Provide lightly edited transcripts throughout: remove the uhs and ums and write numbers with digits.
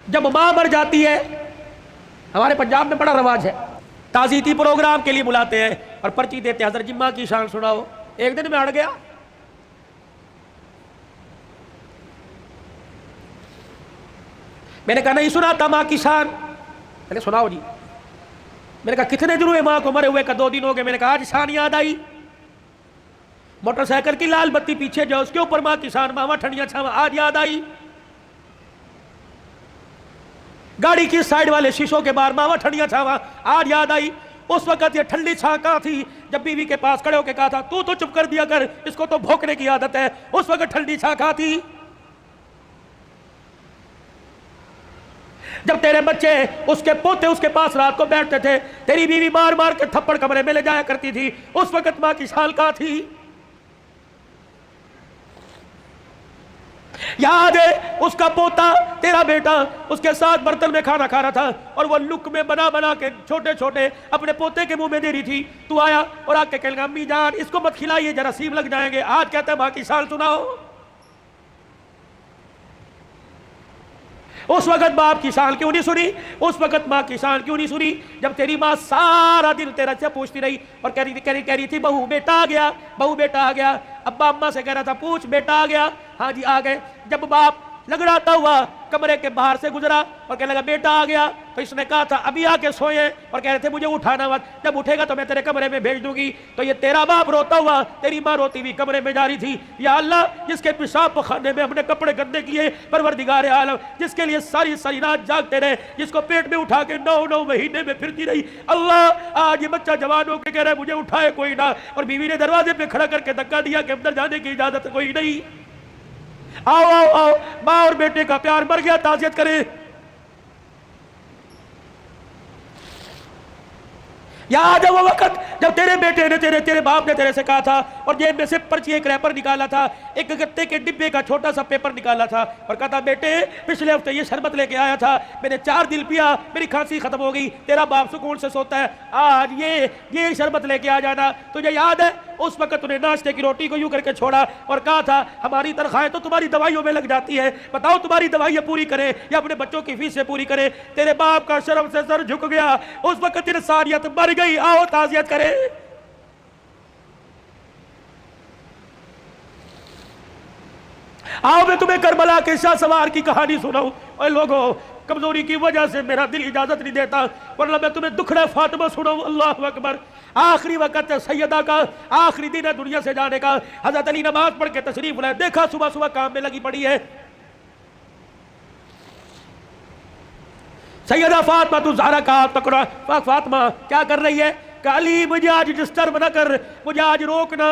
جب ماں مر جاتی ہے، ہمارے پنجاب میں بڑا رواج ہے، تعزیتی پروگرام کے لیے بلاتے ہیں اور پرچی دیتے ہیں، حضرت جی ماں کی شان سناؤ۔ ایک دن میں اڑ گیا، میں نے کہا نہیں سنا تھا ماں کی شان، میں نے سناؤ جی۔ میں نے کہا کتنے دن ہوئے ماں کو مرے ہوئے؟ کا 2 دن ہو گئے۔ میں نے کہا آج شان یاد آئی، موٹر سائیکل کی لال بتی پیچھے جو اس کے اوپر ماں کی شان، ماما ٹھنڈیاں چھاوا، آج یاد آئی۔ گاڑی کی سائیڈ والے شیشوں کے باہر ماما ٹھنڈیاں چھاوا، آج یاد آئی۔ اس وقت یہ ٹھنڈی چھاں کہاں تھی جب بیوی کے پاس کھڑے ہو کے کہا تھا تو چپ کر دیا کر، اس کو تو بھونکنے کی عادت ہے۔ اس وقت ٹھنڈی چھاں کہاں تھی؟ جب تیرے بچے اس کے پوتے اس کے پاس رات کو بیٹھتے تھے، تیری بیوی مار مار کے تھپڑ کمرے میں لے جایا کرتی تھی، اس وقت ماں کی شان کہاں تھی؟ یاد ہے اس کا پوتا تیرا بیٹا اس کے ساتھ برتن میں کھانا کھا رہا تھا اور وہ لقمے بنا بنا کے چھوٹے چھوٹے اپنے پوتے کے منہ میں دے رہی تھی، تو آیا اور آ کے کہنے لگا امی جان اس کو مت کھلائیے جراثیم لگ جائیں گے۔ آج کہتا ہے ماں کی شان سناؤ۔ اس وقت باپ کی شان کیوں نہیں سنی؟ اس وقت ماں کی شان کیوں نہیں سنی؟ جب تیری ماں سارا دن تیرا سے پوچھتی رہی اور کہہ رہی تھی بہو بیٹا آ گیا، بہو بیٹا آ گیا۔ ابا اماں سے کہہ رہا تھا پوچھ بیٹا آ گیا، ہاں جی آ گئے۔ جب باپ لگڑاتا ہوا کمرے کے باہر سے گزرا اور کہنے لگا بیٹا آ گیا، تو اس نے کہا تھا ابھی آ کے سوئے اور کہہ رہے تھے مجھے اٹھانا مت، جب اٹھے گا تو میں تیرے کمرے میں بھیج دوں گی۔ تو یہ تیرا باپ روتا ہوا تیری ماں روتی ہوئی کمرے میں جا رہی تھی، یا اللہ جس کے پیشاب پخانے میں ہم نے کپڑے گندے کیے، پروردگار عالم جس کے لیے ساری ساری رات جاگتے رہے، جس کو پیٹ میں اٹھا کے 9 مہینے میں پھرتی رہی، اللہ آج یہ بچہ جوان ہو کے کہہ رہا ہے مجھے اٹھائے کوئی نہ، اور بیوی نے دروازے پہ کھڑا کر کے دھکا دیا کہ اندر جانے کی اجازت کوئی نہیں۔ آؤ آؤ آؤ، ماں اور بیٹے کا پیار مر گیا، تعزیت کریں۔ یاد ہے وہ وقت جب تیرے بیٹے نے تیرے باپ نے تیرے سے کہا تھا اور جیب میں سے پرچی ایک ریپر نکالا تھا، ایک گتے کے ڈبے کا چھوٹا سا پیپر نکالا تھا اور کہا تھا بیٹے پچھلے ہفتے یہ شربت لے کے آیا تھا، میں نے 4 دن پیا، میری کھانسی ختم ہو گئی، تیرا باپ سکون سے سوتا ہے، آج یہ شربت لے کے آ جانا۔ تجھے یاد ہے اس وقت تُو نے ناشتے کی روٹی کو یوں کر کے چھوڑا اور کہا تھا ہماری تنخواہیں تو تمہاری دوائیوں میں لگ جاتی ہے، بتاؤ تمہاری دوائیاں پوری کریں یا اپنے بچوں کی فیس سے پوری کریں۔ تیرے باپ کا شرم سے سر جھک گیا، اس وقت انسانیت مر گئی۔ آؤ تعزیت کریں۔ آؤ میں تمہیں کربلا کے شاہ سوار کی کہانی سناؤں۔ اے لوگوں کمزوری کی وجہ سے میرا دل اجازت نہیں دیتا، ورنہ میں تمہیں دکھڑے فاطمہ سناؤں۔ اللہ اکبر۔ آخری وقت ہے سیدہ کا، آخری دن ہے دنیا سے جانے کا۔ حضرت علی نماز پڑھ کے تشریف لائے، دیکھا صبح صبح کام میں لگی پڑی ہے سیدہ فاطمہ تو زہرا کا پکڑا۔ فاطمہ کیا کر رہی ہے؟ کہ علی مجھے آج ڈسٹرب نہ کر، مجھے آج روکنا،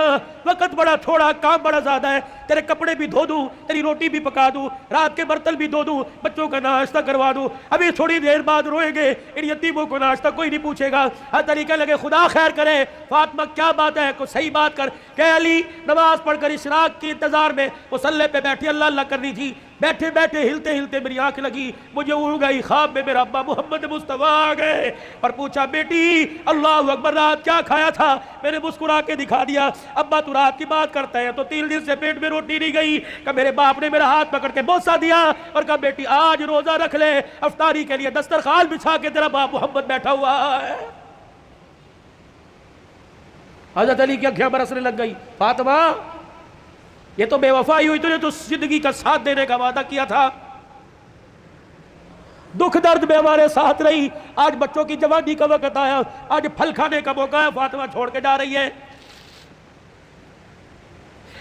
وقت بڑا تھوڑا، کام بڑا زیادہ ہے، تیرے کپڑے بھی دھو دوں، تیری روٹی بھی پکا دوں، رات کے برتن بھی دھو دوں، بچوں کا ناشتہ کروا دوں، ابھی تھوڑی دیر بعد روئیں گے، ان یتیموں کو ناشتہ کوئی نہیں پوچھے گا۔ ہر طریقے لگے خدا خیر کرے، فاطمہ کیا بات ہے، کوئی صحیح بات کر۔ کہ علی نماز پڑھ کر اشراق کے انتظار میں مصلی پہ بیٹھی اللہ اللہ کر رہی تھی، بیٹھے بیٹھے ہلتے ہلتے میری آنکھ لگی، مجھے اڑ گئی، خواب میں میرا ابا محمد مصطفیٰ آ گئے اور پوچھا بیٹی اللہ اکبر رات کیا کھایا تھا؟ میں نے مسکرا کے دکھا دیا۔ ابا تو رات کی بات کرتا ہے تو 3 دن سے پیٹ میں روٹی نہیں گئی۔ کہ میرے باپ نے میرا ہاتھ پکڑ کے بوسہ دیا اور کہا بیٹی آج روزہ رکھ لے، افطاری کے لیے دسترخوان بچھا کے تیرا باپ محمد بیٹھا ہوا ہے۔ حضرت علی کی آنکھیں برسنے لگ گئی۔ فاطمہ یہ تو بے وفائی ہوئی، تجھے تو زندگی کا ساتھ دینے کا وعدہ کیا تھا، دکھ درد میں ہمارے ساتھ رہی، آج بچوں کی جوانی کا وقت آیا، آج پھل کھانے کا موقع ہے، فاطمہ چھوڑ کے جا رہی ہے۔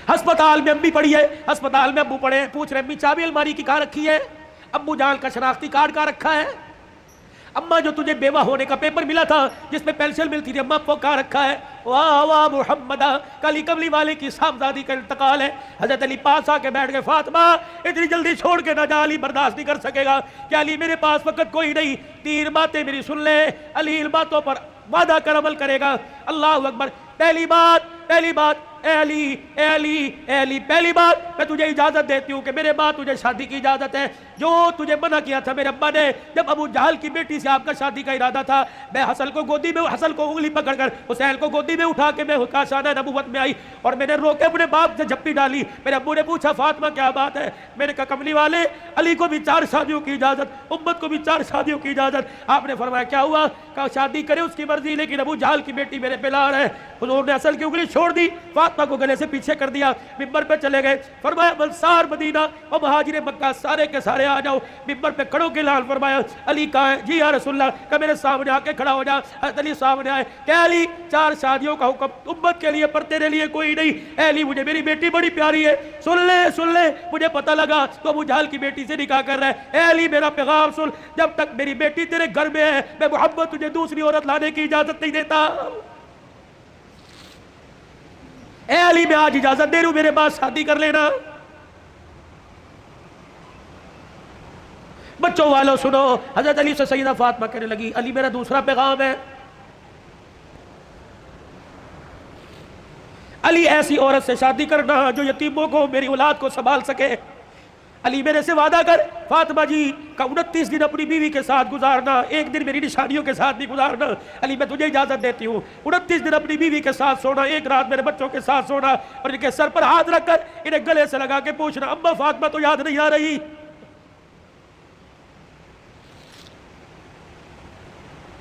ہسپتال میں امی پڑی ہے، ہسپتال میں ابو پڑے ہیں، پوچھ رہے امی چابی الماری کی کہاں رکھی ہے؟ ابو جان کا شناختی کارڈ کہاں رکھا ہے؟ اماں جو تجھے بیوہ ہونے کا پیپر ملا تھا جس میں پینسل ملتی تھی، اماں وہ کہاں رکھا ہے؟ واہ واہ محمدہ، کلی کملی والے کی صاحبزادی کا انتقال ہے۔ حضرت علی پاس آ کے بیٹھ گئے، فاطمہ اتنی جلدی چھوڑ کے نہ جا، علی برداشت نہیں کر سکے گا۔ کہ علی میرے پاس وقت کوئی نہیں، 3 باتیں میری سن لے، علی ان باتوں پر وعدہ کر عمل کرے گا۔ اللہ اکبر۔ پہلی بات اے علی اے علی اے علی، پہلی بات میں تجھے اجازت دیتی ہوں کہ میرے بعد تجھے شادی کی اجازت ہے۔ جو تجھے منع کیا تھا میرے ابا نے، جب ابو جہل کی بیٹی سے آپ کا شادی کا ارادہ تھا، میں حسن کو گودی میں، حسن کو انگلی پکڑ کر حسین کو گودی میں اٹھا کے میں کاشانہ نبوت میں آئی اور میں نے رو کے اپنے باپ سے جھپٹی ڈالی۔ میرے ابو نے پوچھا فاطمہ کیا بات ہے؟ میں نے کہا کملی والے، علی کو بھی 4 شادیوں کی اجازت، امت کو بھی 4 شادیوں کی اجازت۔ آپ نے فرمایا کیا ہوا؟ کہا شادی کرے اس کی مرضی، لیکن ابو جہل کی بیٹی میرے پہ لا رہے۔ حضور نے اصل کی انگلی چھوڑ دی، فاطمہ کو گلے سے پیچھے کر دیا، ممبر پہ چلے گئے۔ فرمایا انصار مدینہ اور مہاجر مکہ سارے کے سارے آ جاؤ۔ ممبر پہ کھڑوں کے اعلان فرمایا علی کہاں ہے؟ جی یا رسول اللہ، کہ میرے سامنے آ کے کھڑا ہو جا۔ حضرت علی سامنے آئے کہ علی 4 شادیوں کا حکم امت کے لیے پر تیرے لیے کوئی نہیں۔ اے علی مجھے میری بیٹی بڑی پیاری ہے، سن لے مجھے پتہ لگا تو ابو جہل کی بیٹی سے نکاح کر رہا ہے۔ اے علی میرا پیغام سن، جب تک میری بیٹی تیرے گھر میں ہے میں محمد تجھے دوسری عورت لانے کی اجازت نہیں دیتا۔ اے علی میں آج اجازت دے رہا ہوں، میرے بعد شادی کر لینا۔ بچوں والوں سنو، حضرت علی سے سیدہ فاطمہ کہنے لگی علی میرا دوسرا پیغام ہے، علی ایسی عورت سے شادی کرنا جو یتیموں کو، میری اولاد کو سنبھال سکے۔ علی میرے سے وعدہ کر فاطمہ جی کا 29 دن اپنی بیوی کے ساتھ گزارنا، ایک دن میری نشانیوں کے ساتھ نہیں گزارنا۔ علی میں تجھے اجازت دیتی ہوں 29 دن اپنی بیوی کے ساتھ سونا، ایک رات میرے بچوں کے ساتھ سونا، اور ان کے سر پر ہاتھ رکھ کر انہیں گلے سے لگا کے پوچھنا اما فاطمہ تو یاد نہیں آ رہی؟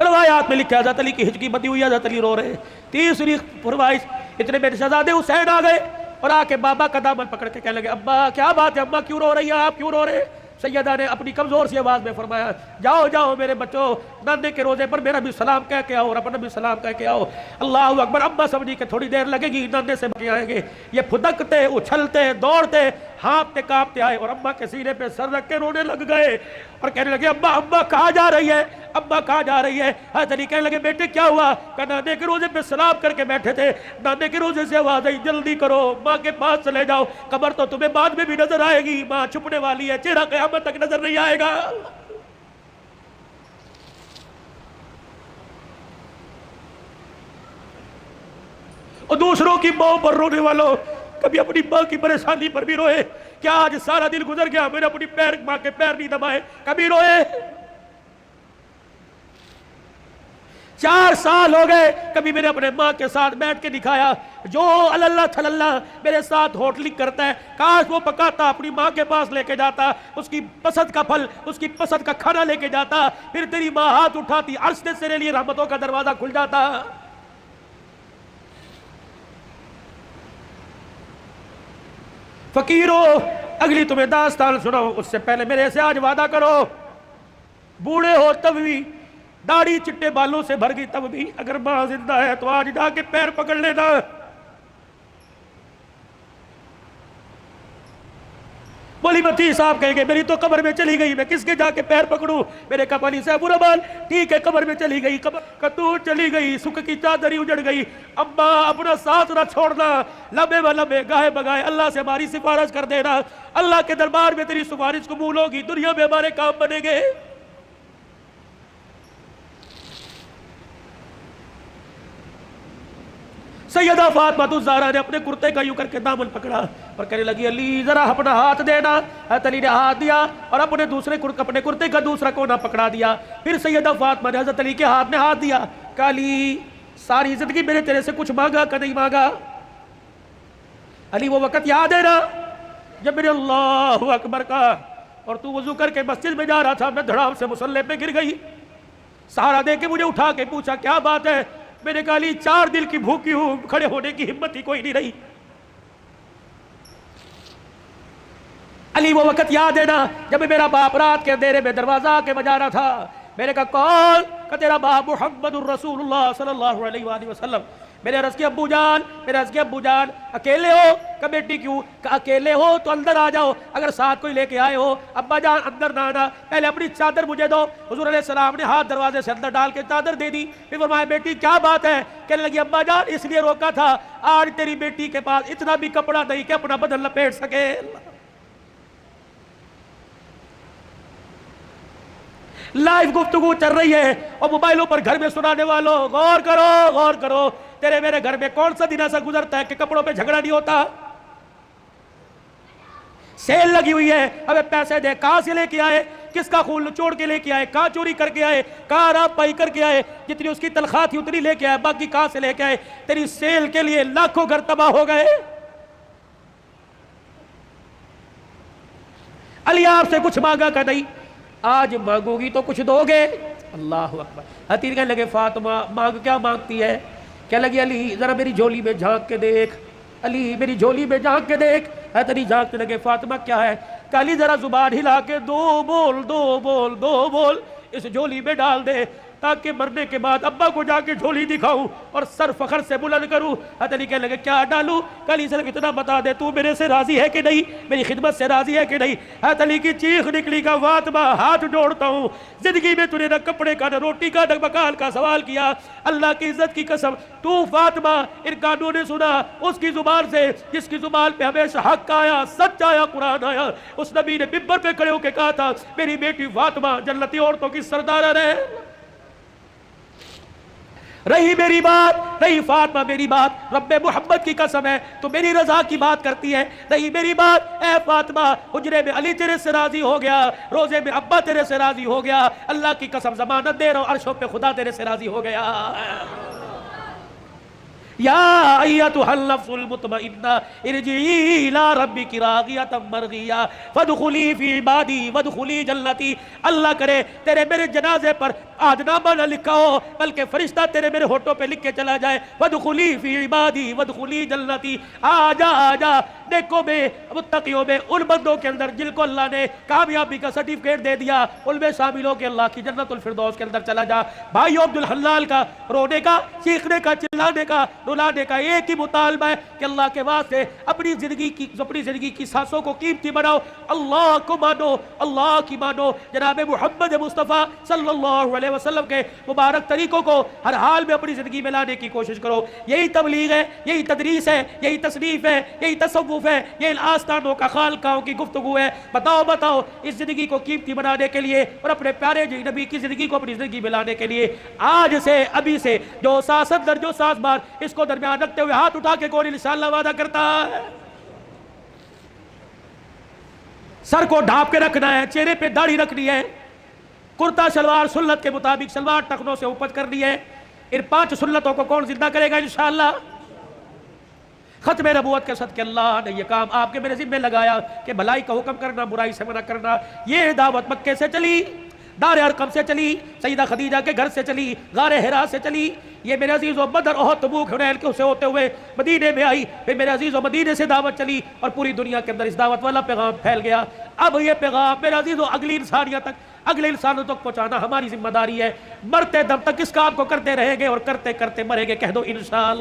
روایات میں لکھا حضرت علی کی ہچکی بندی ہوئی، حضرت علی رو رہے۔ تیسری فرمائش، اتنے میں شہزادے حسین آ گئے اور آ کے بابا کا دامن پکڑ کے کہنے لگے ابا کیا بات ہے، ابا کیوں رو رہی ہیں آپ، کیوں رو رہے ہیں؟ سیدہ نے اپنی کمزور سی آواز میں فرمایا جاؤ جاؤ میرے بچوں، نانے کے روزے پر میرا بھی سلام کہہ کے آؤ اور اپنا بھی سلام کہہ کے آؤ۔ اللہ اکبر۔ ابا سمجھی کہ تھوڑی دیر لگے گی، نانے سے بچے آئیں گے۔ یہ پھدکتے اچھلتے دوڑتے ہانپتے کانپتے آئے اور ابا کے سینے پہ سر رکھ کے رونے لگ گئے اور کہنے لگے ابا ابا کہاں جا رہی ہے، ابا کہاں جا رہی ہے؟ حضرت علی کہنے لگے بیٹے کیا ہوا؟ کہ نانے کے روزے پہ سلام کر کے بیٹھے تھے، نانے کے روزے سے آواز آئی جلدی کرو، ماں کے پاس چلے جاؤ، قبر تو تمہیں بعد میں بھی نظر آئے گی، ماں چھپنے والی ہے، چہرہ قیامت تک نظر نہیں آئے گا۔ اور دوسروں کی ماں پر رونے والوں، کبھی اپنی ماں کی پریشانی پر بھی روئے۔ کیا آج سارا دن گزر گیا میں نے اپنی ماں کے پیر نہیں دبائے؟ کبھی روئے؟ 4 سال ہو گئے کبھی میں نے اپنے ماں کے ساتھ بیٹھ کے دکھایا؟ جو اللہ تھللہ میرے ساتھ ہوٹلنگ کرتا ہے کاش وہ پکاتا، اپنی ماں کے پاس لے کے جاتا، اس کی پسند کا پھل، اس کی پسند کا کھانا لے کے جاتا، پھر تیری ماں ہاتھ اٹھاتی، عرش سے تیرے لیے رحمتوں کا دروازہ کھل جاتا۔ فقیرو اگلی تمہیں داستان سناؤ، اس سے پہلے میرے سے آج وعدہ کرو، بوڑھے ہو تب بھی، داڑھی چٹے بالوں سے بھر گئی تب بھی، اگر ماں زندہ ہے تو آج جا کے پیر پکڑ لینا۔ بولی متی صاحب کہیں گے میری تو قبر میں چلی گئی، میں کس کے جا کے پیر پکڑوں؟ میرے کہا علی صاحب برابر ٹھیک ہے، قبر میں چلی گئی، قبر کا دور چلی گئی، سکھ کی چادری اجڑ گئی، ابا اپنا ساتھ نہ چھوڑنا، لمبے و لمبے گاہے بگائے اللہ سے ہماری سفارش کر دینا، اللہ کے دربار میں تیری سفارش قبول ہوگی، دنیا میں ہمارے کام بنیں گے۔ سیدہ فاطمہ الزہرا نے اپنے کرتے کا یوں کر کے دامن پکڑا اور کہنے لگی علی ذرا اپنا ہاتھ دینا۔ حضرت علی نے ہاتھ دیا اور اپنے کرتے کا دوسرا کونا پکڑا دیا۔ پھر سیدہ فاطمہ نے حضرت علی کے ہاتھ میں ہاتھ دیا، کہا علی ساری زندگی میں نے تیرے سے کچھ مانگا کہ نہیں مانگا؟ علی وہ وقت یاد ہے نا جب میں نے اللہ اکبر کہا اور تو وضو کر کے مسجد میں جا رہا تھا، میں دھڑام سے مصلی پہ گر گئی، سہارا دے کے مجھے اٹھا کے پوچھا کیا بات ہے؟ میں نے کہا علی 4 دل کی بھوکی ہوں، کھڑے ہونے کی ہمت ہی کوئی نہیں رہی۔ علی وہ وقت یاد ہے نا جب میرا باپ رات کے اندھیرے میں دروازہ آ کے بجا رہا تھا، میں نے کہا کون؟ کہ تیرا باپ محمد الرسول اللہ صلی اللہ علیہ وآلہ وسلم۔ میں نے عرض کیا ابو جان اکیلے ہو؟ کہ بیٹی کیوں؟ کہ اکیلے ہو تو اندر آ جاؤ، اگر ساتھ کوئی لے کے آئے ہو ابا جان اندر نہ آنا، پہلے اپنی چادر مجھے دو۔ حضور علیہ السلام نے ہاتھ دروازے سے اندر ڈال کے چادر دے دی، پھر فرمایا بیٹی کیا بات ہے؟ کہنے لگی ابا جان اس لیے روکا تھا آج تیری بیٹی کے پاس اتنا بھی کپڑا نہیں کہ اپنا بدن لپیٹ سکے۔ لائیو گفتگو چل رہی ہے اور موبائلوں پر گھر میں سنانے والوں غور کرو، غور کرو، تیرے میرے گھر میں کون سا دن ایسا گزرتا ہے کہ کپڑوں پہ جھگڑا نہیں ہوتا؟ سیل لگی ہوئی ہے، ابے پیسے دے، کہاں سے لے کے آئے، کس کا خون چوڑ کے لے کے آئے، کہاں چوری کر کے آئے، کہاں رات پائی کر کے آئے، جتنی اس کی تنخواہ تھی اتنی لے کے آئے، باقی کہاں سے لے کے آئے؟ تیری سیل کے لیے لاکھوں گھر تباہ ہو گئے۔ علی آپ سے کچھ مانگا کہ نہیں، آج مانگو گی تو کچھ دو گے؟ اللہ اکبر۔ حتیر کہنے لگے فاطمہ مانگ کیا مانگتی ہے؟ کہنے لگی علی ذرا میری جھولی میں جھانک کے دیکھ، علی میری جھولی میں جھانک کے دیکھ۔ حضرت علی جھانکتے لگے فاطمہ کیا ہے؟ کہ علی ذرا زبان ہلا کے دو بول اس جھولی میں ڈال دے تاکہ مرنے کے بعد ابا کو جا کے جھولی دکھاؤں اور سر فخر سے بلند کروں۔ حضرت علی کہنے لگے کیا ڈالوں؟ کہ علی صرف اتنا بتا دے تو میرے سے راضی ہے کہ نہیں، میری خدمت سے راضی ہے کہ نہیں؟ حضرت علی کی چیخ نکلی کہ فاطمہ ہاتھ جوڑتا ہوں، زندگی میں تو نے نہ کپڑے کا، نہ روٹی کا، نہ مکان کا سوال کیا، اللہ کی عزت کی قسم تو فاطمہ ان کانوں نے سنا اس کی زبان سے جس کی زبان پہ ہمیشہ حق آیا، سچ آیا، قرآن آیا۔ اس نبی نے ممبر پہ کھڑے ہو کے کہا تھا میری بیٹی فاطمہ جنتی عورتوں کی سردارہ رہے۔ رہی میری بات، رہی فاطمہ میری بات، رب محمد کی قسم ہے تو میری رضا کی بات کرتی ہے، رہی میری بات، اے فاطمہ حجرے میں علی تیرے سے راضی ہو گیا، روزے میں ابا تیرے سے راضی ہو گیا، اللہ کی قسم ضمانت دے رہا ہوں عرشوں پہ خدا تیرے سے راضی ہو گیا۔ یا ایتھا النفس المطمئنہ ارجعی الی ربک راضیۃ مرضیہ فادخلی فی عبادی وادخلی جنتی۔ اللہ کرے تیرے میرے جنازے پر آدنامہ نہ لکھا ہو بلکہ فرشتہ تیرے میرے ہونٹوں پہ لکھ کے چلا جائے، وادخلی فی عبادی وادخلی جنتی۔ آجا آجا نیکوں میں، متقیوں میں، ان بندوں کے اندر جن کو اللہ نے کامیابی کا سرٹیفکیٹ دے دیا، ان میں شامل ہو کے اللہ کی جنت الفردوس کے اندر چلا جا۔ بھائیو عبد الحلال کا رونے کا، چیخنے کا، چلانے کا، رلانے کا ایک ہی مطالبہ ہے کہ اللہ کے واسطے اپنی زندگی کی سانسوں کو قیمتی بناؤ، اللہ کو مانو، اللہ کی مانو، جناب محمد مصطفیٰ صلی اللہ علیہ وسلم کے مبارک طریقوں کو ہر حال میں اپنی زندگی میں لانے کی کوشش کرو۔ یہی تبلیغ ہے، یہی تدریس ہے، یہی تصنیف ہے، یہی تصوف ہے، یہ آستانوں کا خالقاؤں کی گفتگو ہے۔ بتاؤ اس زندگی کو قیمتی بنانے کے لیے اور اپنے پیارے نبی کی زندگی کو اپنی زندگی میں لانے کے لیے آج سے، ابھی سے جو ساس اندر جو ساس بار اس کو درمیان رکھتے ہوئے ہاتھ اٹھا کے کون انشاءاللہ وعدہ کرتا ہے؟ سر کو ڈھانپ کے رکھنا ہے، چہرے پہ داڑھی رکھنی ہے، کرتا شلوار سنت کے مطابق شلوار ٹخنوں سے اوپر کرنی ہے۔ ان 5 سنتوں کو کون زندہ کرے گا انشاءاللہ؟ ختم نبوت کے صدقے اللہ نے یہ کام آپ کے میرے ذمہ لگایا کہ بھلائی کا حکم کرنا، برائی سے منع کرنا۔ یہ دعوت مکے سے چلی، دار ارقم سے چلی، سیدہ خدیجہ کے گھر سے چلی، غار حرا سے چلی، یہ میرے عزیز و بدر احد تبوک حنین کے سے ہوتے ہوئے مدینے میں آئی، پھر میرے عزیز و مدینے سے دعوت چلی اور پوری دنیا کے اندر اس دعوت والا پیغام پھیل گیا۔ اب یہ پیغام میرے عزیز و اگلی انسانیت تک، اگلے انسانوں تک پہنچانا ہماری ذمہ داری ہے۔ مرتے دم تک اس کام کو کرتے رہیں گے اور کرتے کرتے مریں گے۔ کہہ دو انشاءاللہ۔